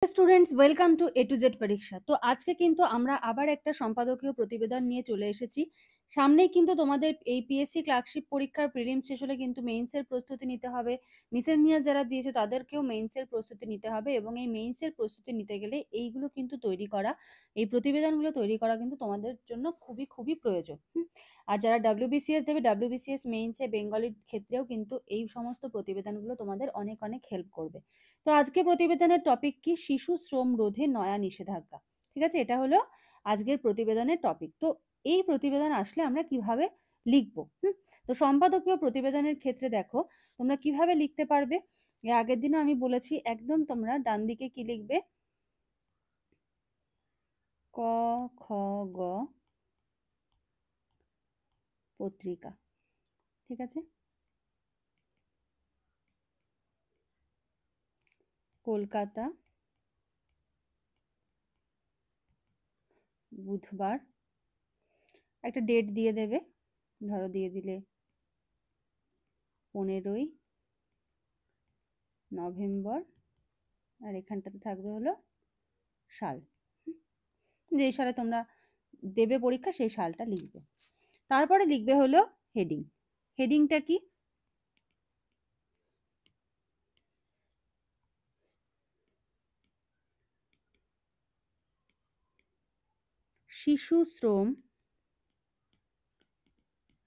Students, welcome to A to Z পরীক্ষা। তো আজকে কিন্তু আমরা আবার একটা সম্পাদকীয় প্রতিবেদন নিয়ে চলে এসেছি। সামনেই কিন্তু তোমাদের এই পিএসসি ক্লার্কশিপ পরীক্ষার প্রিলিমস শেষ হলে কিন্তু মেইনসের প্রস্তুতি নিতে হবে। মিসেলেনিয়াস যারা দিয়েছে তাদেরকেও মেইনসের প্রস্তুতি নিতে হবে, এবং এই মেইনসের প্রস্তুতি নিতে গেলে এইগুলো কিন্তু তৈরি করা, এই প্রতিবেদনগুলো তৈরি করা কিন্তু তোমাদের জন্য খুবই খুবই প্রয়োজন। আর যারা ডাব্লিউবিসিএস দেবে, ডাব্লিউবিসিএস মেইনসে বেঙ্গলির ক্ষেত্রেও কিন্তু এই সমস্ত প্রতিবেদনগুলো তোমাদের অনেক অনেক হেল্প করবে। তো আজকে প্রতিবেদনের টপিক কি? শিশু শ্রম রোধে নয়া নিষেধাজ্ঞা। ঠিক আছে, এটা হলো আজকের প্রতিবেদনের টপিক। তো এই প্রতিবেদন আসলে আমরা কিভাবে লিখবো? তো সম্পাদকীয় প্রতিবেদনের ক্ষেত্রে দেখো তোমরা কিভাবে লিখতে পারবে। এর আগের দিনও আমি বলেছি, একদম তোমরা ডান দিকে কি লিখবে? ক, খ, গ পত্রিকা। ঠিক আছে, কলকাতা, বুধবার। একটা ডেট দিয়ে দেবে, ধরো দিয়ে দিলে 15ই নভেম্বর, আর এখানটাতে থাকবে হলো সাল। যেই সালে তোমরা দেবে পরীক্ষা সেই সালটা লিখবে। তারপরে লিখবে হলো হেডিং। হেডিংটা কি? শিশু শ্রম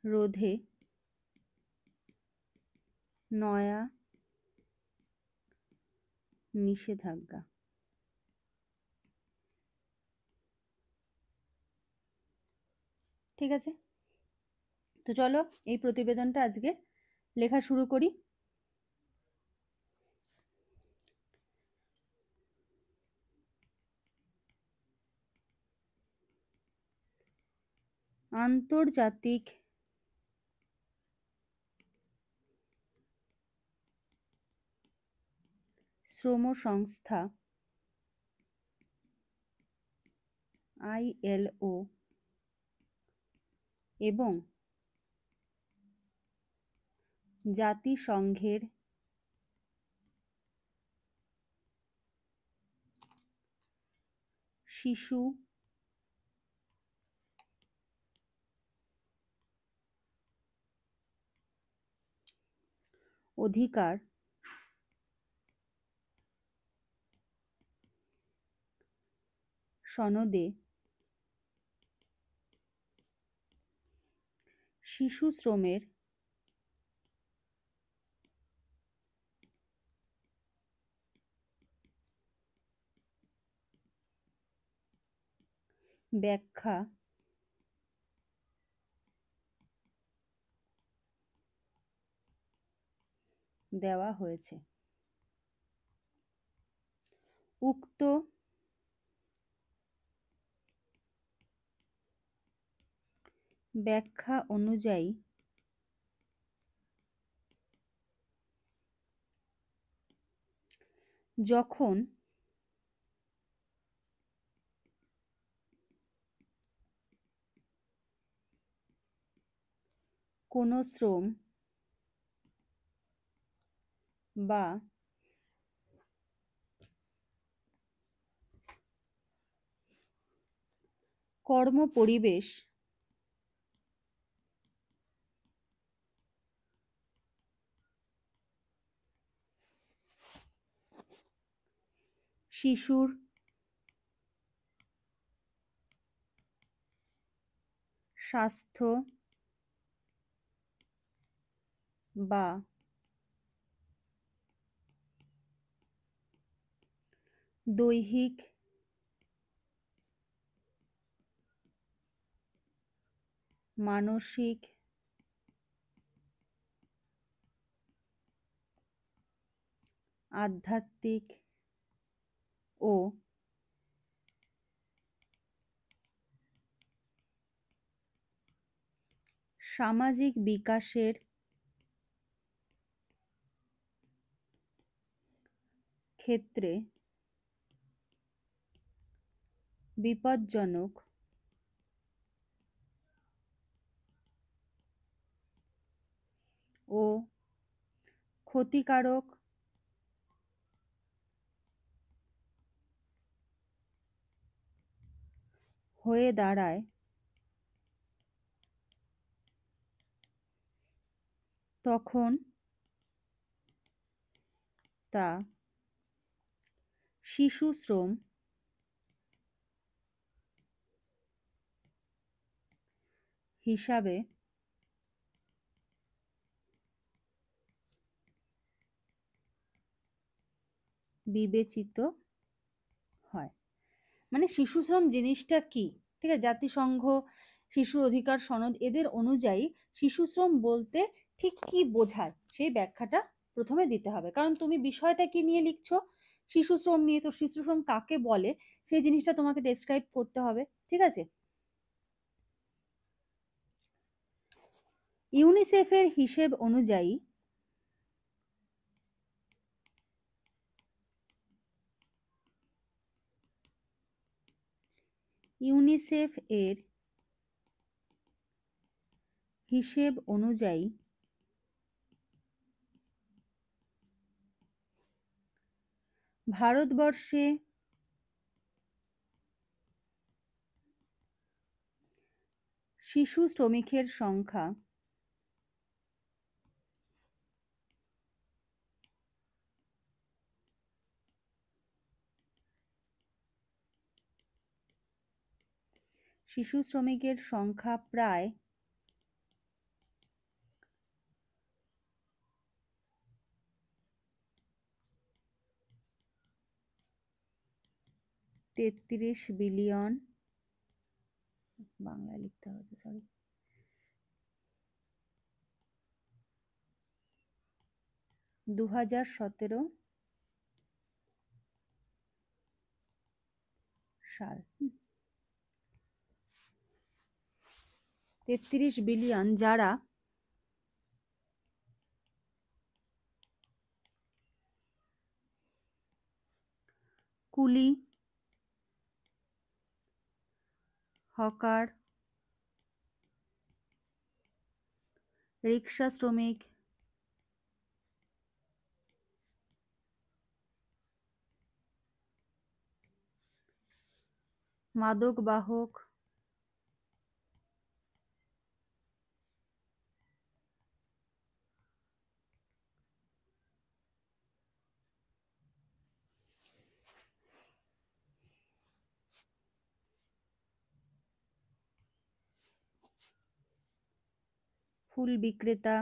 রোধে নয়া নিষেধাজ্ঞা। ঠিক আছে, তো চলো এই প্রতিবেদনটা আজকে লেখা শুরু করি। আন্তর্জাতিক শ্রম সংস্থা ILO এবং জাতিসংঘের শিশু অধিকার সনদে শিশু শ্রমের ব্যাখ্যা দেওয়া হয়েছে। উক্ত ব্যাখ্যা অনুযায়ী যখন কোনো শ্রম বা কর্মপরিবেশ শিশুর স্বাস্থ্য বা দৈহিক মানসিক আধ্যাত্মিক ও সামাজিক বিকাশের ক্ষেত্রে বিপজ্জনক ও ক্ষতিকারক হয়ে দাঁড়ায় তখন তা শিশু শ্রম হিসাবে বিবেচিত হয়। মানে শিশু শ্রম জিনিসটা কি, ঠিক আছে, জাতিসংঘ শিশু অধিকার সনদ এদের অনুযায়ী শিশু শ্রম বলতে ঠিক কি বোঝায় সেই ব্যাখ্যাটা প্রথমে দিতে হবে। কারণ তুমি বিষয়টা কি নিয়ে লিখছো, শিশু শ্রম নিয়ে, তো শিশু শ্রম কাকে বলে সেই জিনিসটা তোমাকে ডেসক্রাইব করতে হবে, ঠিক আছে। ইউনিসেফের হিসেব অনুযায়ী ইউনিসেফ এর হিসেব অনুযায়ী ভারতবর্ষে শিশু শ্রমিকের সংখ্যা প্রায় 33 বিলিয়ন, বাংলায় লিখতে হবে, সরি, 2017 সাল। 33 বিলিয়ন যারা কুলি, হকার, রিক্সা শ্রমিক, মাদক বাহক, ফুল বিক্রেতা,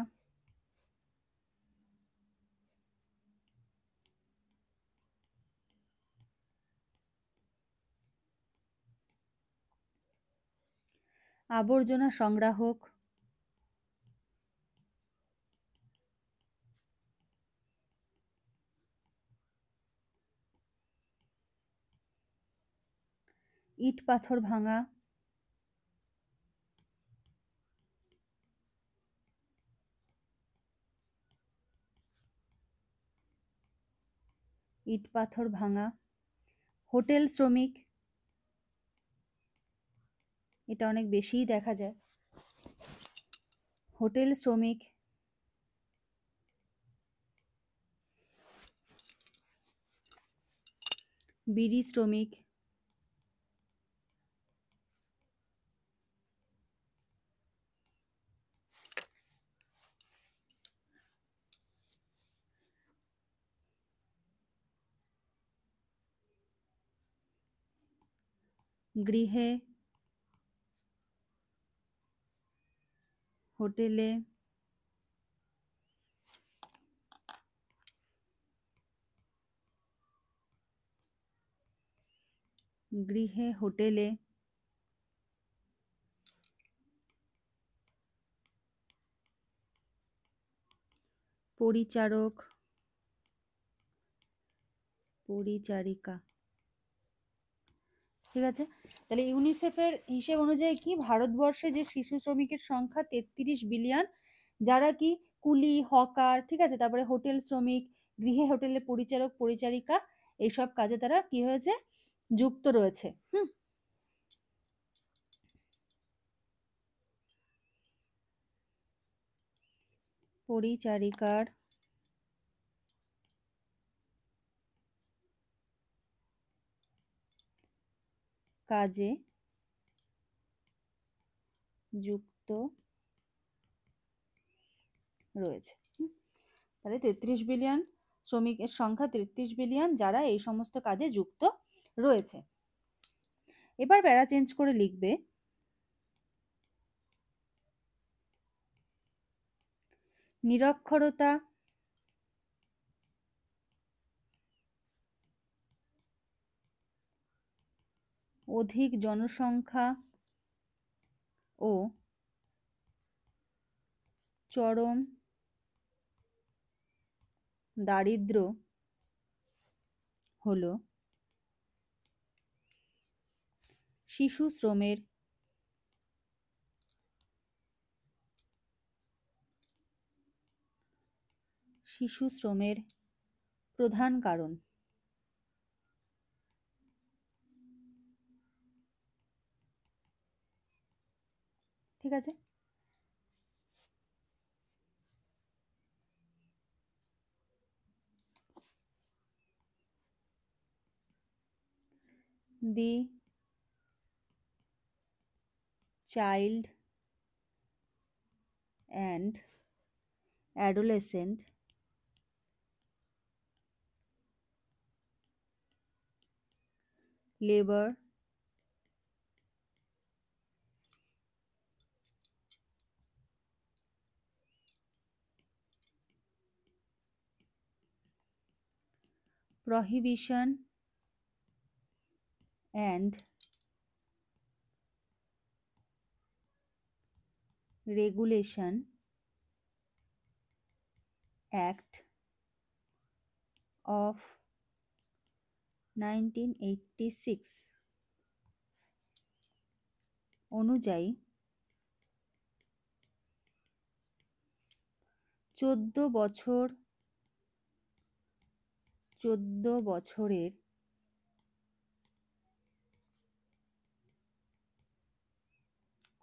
আবর্জনা সংগ্রাহক, ইট পাথর ভাঙা, হোটেল শ্রমিক, এটা অনেক বেশিই দেখা যায়, হোটেল শ্রমিক, বিড়ি শ্রমিক, গৃহে, হোটেলে, পরিচারক, পরিচারিকা, ঠিক আছে। তাহলে ইউনিসেফের হিসেব অনুযায়ী কি ভারতবর্ষে যে শিশু শ্রমিকের সংখ্যা 33 বিলিয়ন, যারা কি কুলি, হকার, ঠিক আছে, তারপরে হোটেল শ্রমিক, গৃহে হোটেলে পরিচারক, পরিচারিকা, এইসব কাজে তারা কি হয়েছে, যুক্ত রয়েছে। পরিচারিকার কাজে যুক্ত রয়েছে। তাহলে 33 বিলিয়ন শ্রমিকের সংখ্যা, 33 বিলিয়ন যারা এই সমস্ত কাজে যুক্ত রয়েছে। এবার প্যারা চেঞ্জ করে লিখবে নিরক্ষরতা অধিক জনসংখ্যা ও চরম দারিদ্র্য হলো শিশু শ্রমের প্রধান কারণ। ঠিক আছে, দি child and adolescent labor prohibition and regulation act of 1986 অনুযায়ী 14 বছরের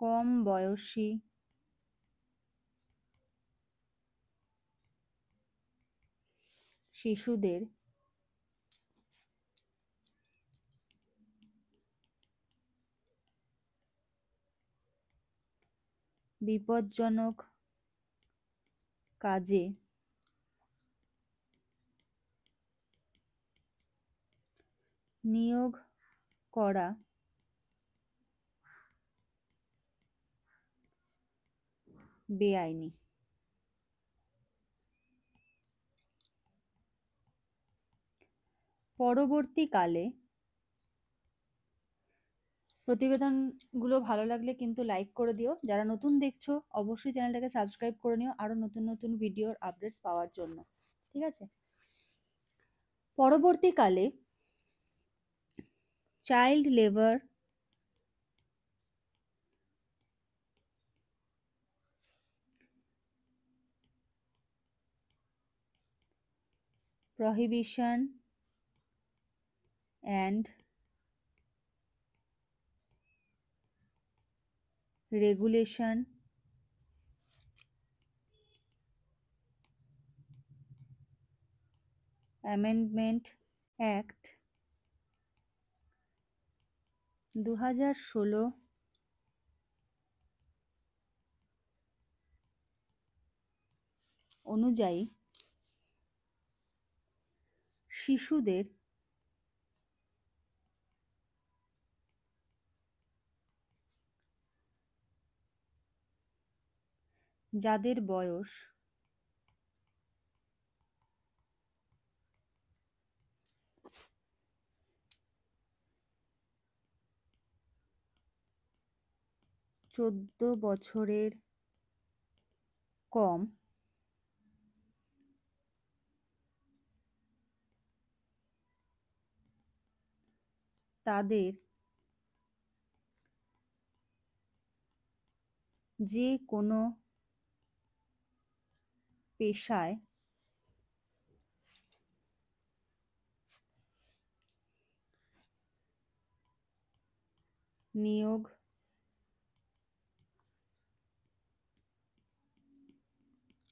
কম বয়সী শিশুদের বিপজ্জনক কাজে নিয়োগ করা বেআইনি। পরবর্তীকালে প্রতিবেদনগুলো ভালো লাগলে কিন্তু লাইক করে দিও। যারা নতুন দেখছো অবশ্যই চ্যানেলটাকে সাবস্ক্রাইব করে নিও আরো নতুন নতুন ভিডিওর আপডেটস পাওয়ার জন্য। ঠিক আছে, পরবর্তীকালে child labour prohibition and regulation amendment act 2016 অনুযায়ী শিশুদের যাদের বয়স 14 বছরের কম তাদের যে কোনো পেশায় নিয়োগ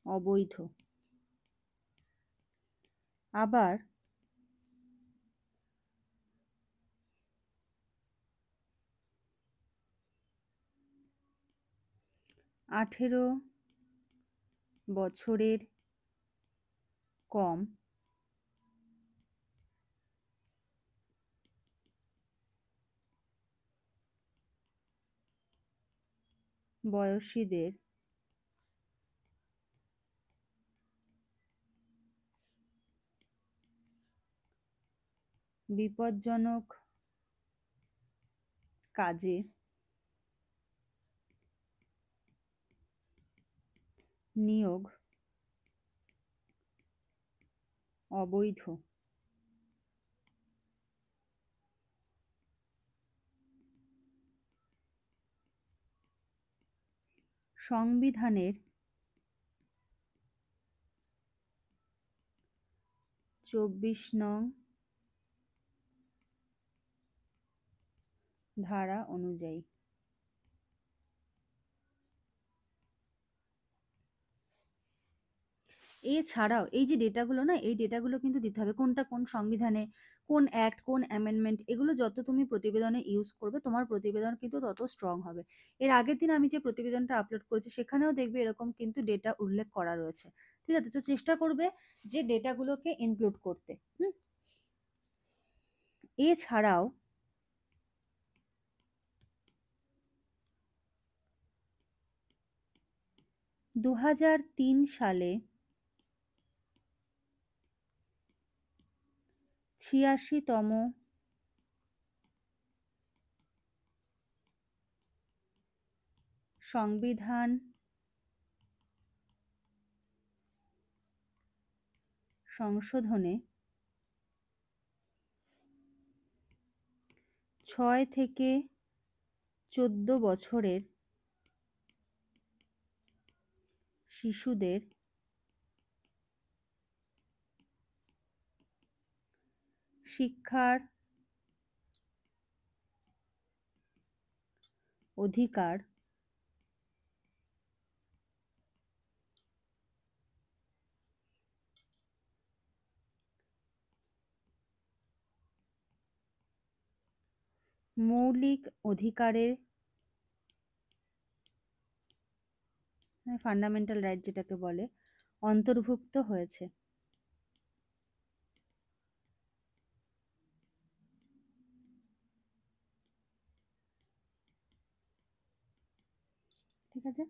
অবৈধ। আবার 18 বছরের কম বয়সীদের বিপজ্জনক কাজে নিয়োগ অবৈধ। সংবিধানের 24 নং ধারা অনুযায়ী। এছাড়াও এই যে ডেটাগুলো না, এই ডেটাগুলো কিন্তু দিতে হবে কোনটা কোন সংবিধানে, কোন অ্যাক্ট, কোন অ্যামেন্ডমেন্ট, এগুলো যত তুমি প্রতিবেদনে ইউজ করবে তোমার প্রতিবেদন কিন্তু তত স্ট্রং হবে। এর আগের দিন আমি যে প্রতিবেদনটা আপলোড করেছি সেখানেও দেখবে এরকম কিন্তু ডেটা উল্লেখ করা রয়েছে। ঠিক আছে, তো চেষ্টা করবে যে ডেটাগুলোকে ইনক্লুড করতে। এছাড়াও 2003 সালে 86তম সংবিধান সংশোধনে 6 থেকে 14 বছরের শিশুদের শিক্ষার অধিকার মৌলিক অধিকারের ফান্ডামেন্টাল রাইট যেটাকে বলে অন্তর্ভুক্ত হয়েছে। ঠিক আছে,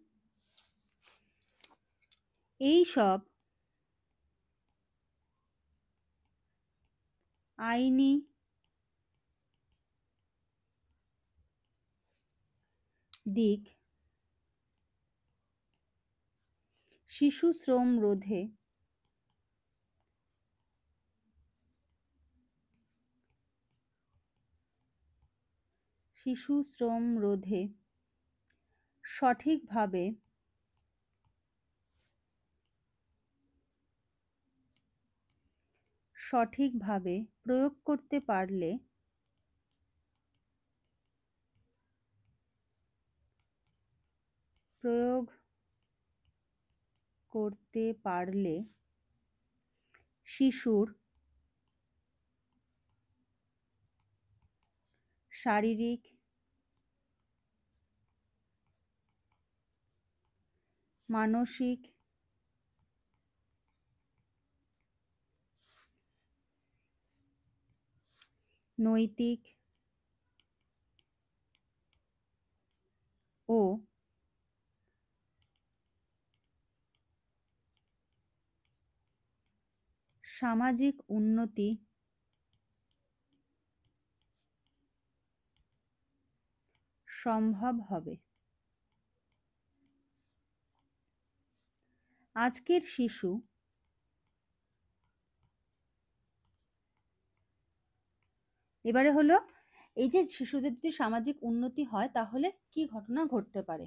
এই সব আইনি দিক শিশু শ্রম রোধে সঠিকভাবে প্রয়োগ করতে পারলে শিশুর শারীরিক, মানসিক, নৈতিক ও সামাজিক উন্নতি সম্ভব হবে। আজকের শিশু এবারে হলো এই যে শিশুদের যদি সামাজিক উন্নতি হয় তাহলে কি ঘটনা ঘটতে পারে।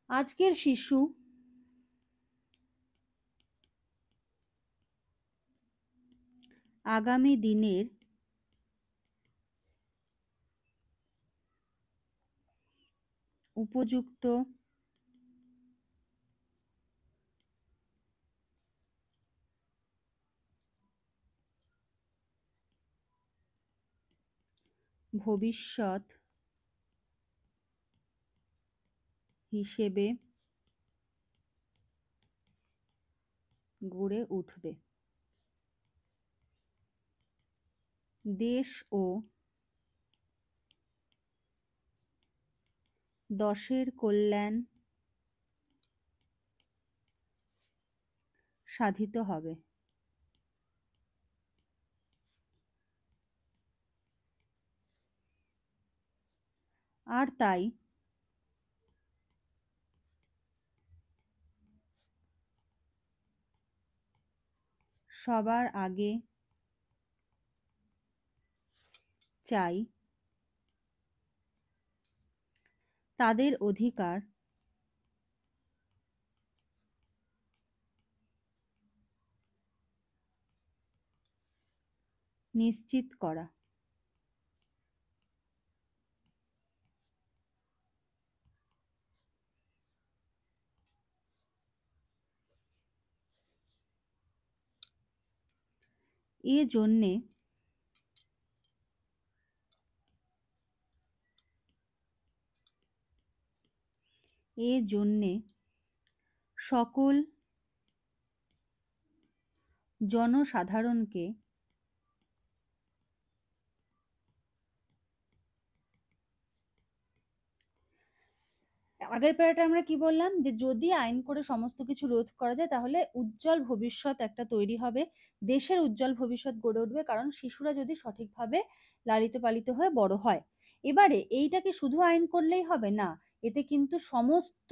আজকের শিশু আগামী দিনের উপযুক্ত ভবিষ্যৎ হিসেবে গড়ে উঠবে। দেশ ও দশের কল্যাণ সাধিত হবে। আর তাই সবার আগে চাই তাদের অধিকার নিশ্চিত করা। এজন্যে সকল জনসাধারণকে আগের প্যারাটা আমরা কি বললাম, যে যদি আইন করে সমস্ত কিছু রোধ করা যায় তাহলে উজ্জ্বল ভবিষ্যৎ একটা তৈরি হবে, দেশের উজ্জ্বল ভবিষ্যৎ গড়ে উঠবে, কারণ শিশুরা যদি সঠিকভাবে লালিত পালিত হয়ে বড় হয়। এবারে এইটাকে শুধু আইন করলেই হবে না, এতে কিন্তু সমস্ত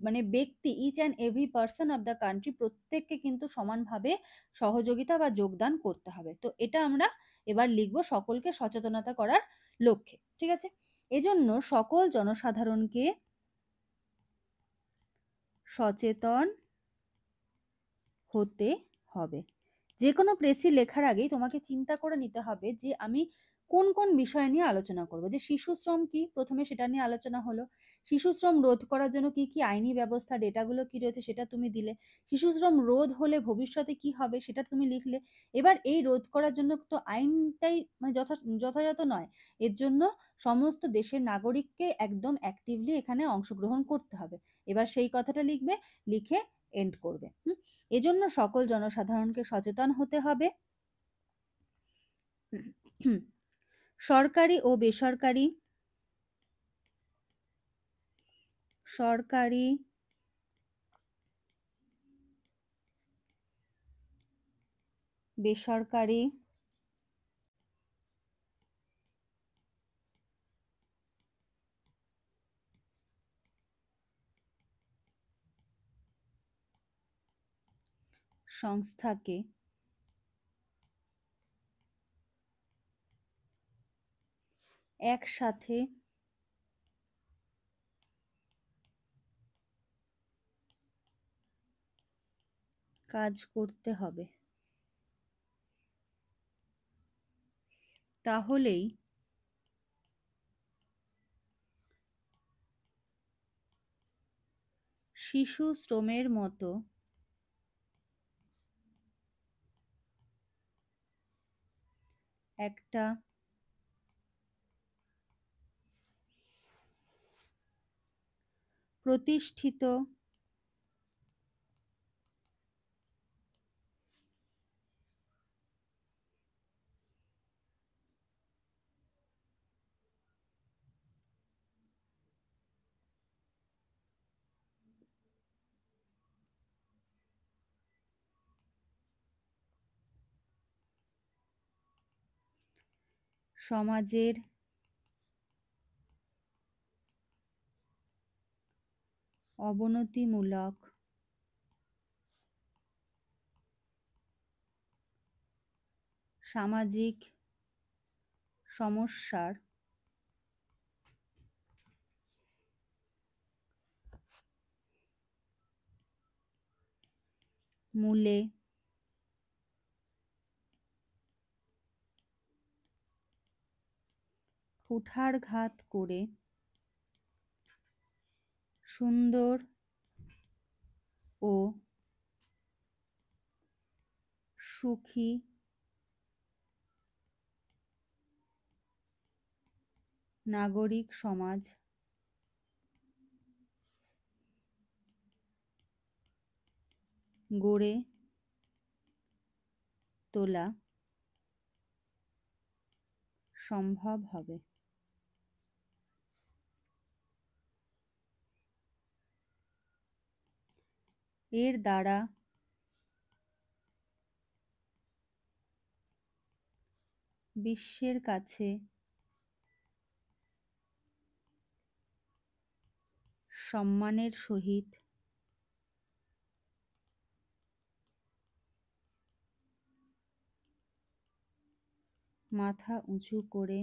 মানে ব্যক্তি, each and every person of the country, প্রত্যেককে কিন্তু সমানভাবে সহযোগিতা বা যোগদান করতে হবে। তো এটা আমরা এবার লিখবো সকলকে সচেতনতা করার লক্ষ্যে। ঠিক আছে, এজন্য সকল জনসাধারণকে সচেতন হতে হবে। যে কোনো প্রেসি লেখার আগেই তোমাকে চিন্তা করে নিতে হবে যে আমি কোন কোন বিষয় নিয়ে আলোচনা করব। যে শিশু শ্রম কি, প্রথমে সেটা নিয়ে আলোচনা হলো। শিশু শ্রম রোধ করার জন্য কি কি আইনি ব্যবস্থা, ডেটাগুলো কি রয়েছে সেটা তুমি দিলে। শিশু শ্রম রোধ হলে ভবিষ্যতে কি হবে সেটা তুমি লিখলে। এবার এই রোধ করার জন্য তো আইনটাই মানে যথাযথ নয়, এর জন্য সমস্ত দেশের নাগরিককে একদম অ্যাক্টিভলি এখানে অংশগ্রহণ করতে হবে। এবার সেই কথাটা লিখবে, লিখে এন্ড করবে। এজন্য সকল জনসাধারণকে সচেতন হতে হবে। সরকারি ও বেসরকারি বেসরকারি সংস্থাকে একসাথে কাজ করতে হবে, তাহলেই শিশু শ্রমের মতো একটা প্রতিষ্ঠিত সমাজের অবনতিমূলক সামাজিক সমস্যার মূলে কুঠারঘাত করে সুন্দর ও সুখী নাগরিক সমাজ গড়ে তোলা সম্ভব হবে। এর দ্বারা বিশ্বের কাছে সম্মানের সহিত মাথা উঁচু করে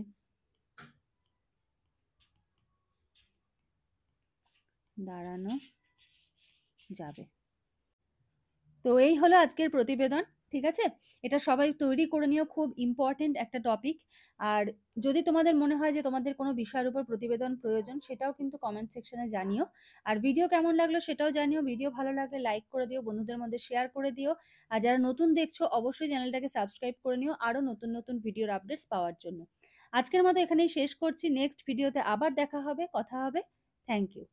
দাঁড়ানো যাবে। তো এই হলো আজকের প্রতিবেদন, ঠিক আছে? এটা সবাই তৈরি করে নিও, খুব ইম্পর্টেন্ট একটা টপিক। আর যদি তোমাদের মনে হয় যে তোমাদের কোনো বিষয়ের উপর প্রতিবেদন প্রয়োজন, সেটাও কিন্তু কমেন্ট সেকশনে জানিও। আর ভিডিও কেমন লাগলো সেটাও জানিও। ভিডিও ভালো লাগলে লাইক করে দিও, বন্ধুদের মধ্যে শেয়ার করে দিও। আর যারা নতুন দেখছো অবশ্যই চ্যানেলটাকে সাবস্ক্রাইব করে নিও আরও নতুন নতুন ভিডিওর আপডেটস পাওয়ার জন্য। আজকের মতো এখানেই শেষ করছি। নেক্সট ভিডিওতে আবার দেখা হবে, কথা হবে। Thank you.